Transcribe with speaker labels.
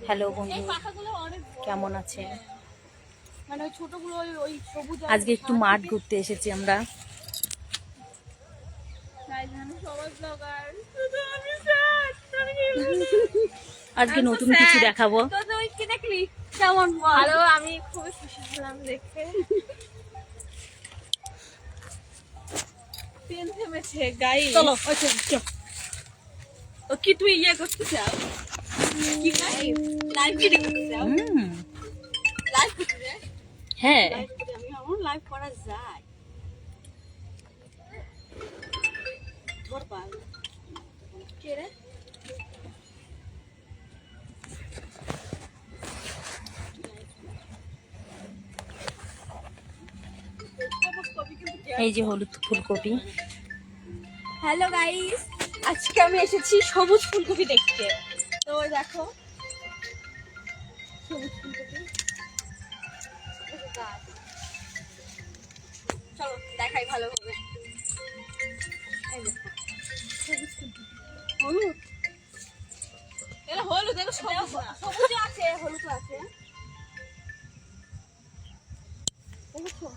Speaker 1: Hello বন্ধু, কেমন আছেন?
Speaker 2: মানে ওই ছোটগুলো ওই সবুজ
Speaker 1: আজকে একটু মাঠ ঘুরতে এসেছি আমরা। আজকে নতুন কিছু দেখাবো।
Speaker 2: কি দেখলি কেমন
Speaker 3: ভালো, আমি খুবই খুশি ছিলাম দেখে। ট্রেন থেমেছে গাইস।
Speaker 2: চলো ও কি তুই ইয়ে করতে চাও? কি লাইভ লাইভ কি দেখতে চাও? লাইভ করতে চাই?
Speaker 1: হ্যাঁ,
Speaker 2: লাইভ করে আমি আমার লাইভ করা যায়। ধর পাল কে রে?
Speaker 1: এই যে হলুদ ফুলকপি।
Speaker 3: হ্যালো গাইস, আজকে আমি এসেছি সবুজ ফুলকপি দেখতে। তো দেখো সবুজ ফুলকপি। চলো দেখাই ভালোভাবে। এই দেখো সবুজ ফুলকপি। হলুদ,
Speaker 2: এটা হলুদ, এটা সবুজ না।
Speaker 3: সবুজ আছে, হলুদ আছে। দেখো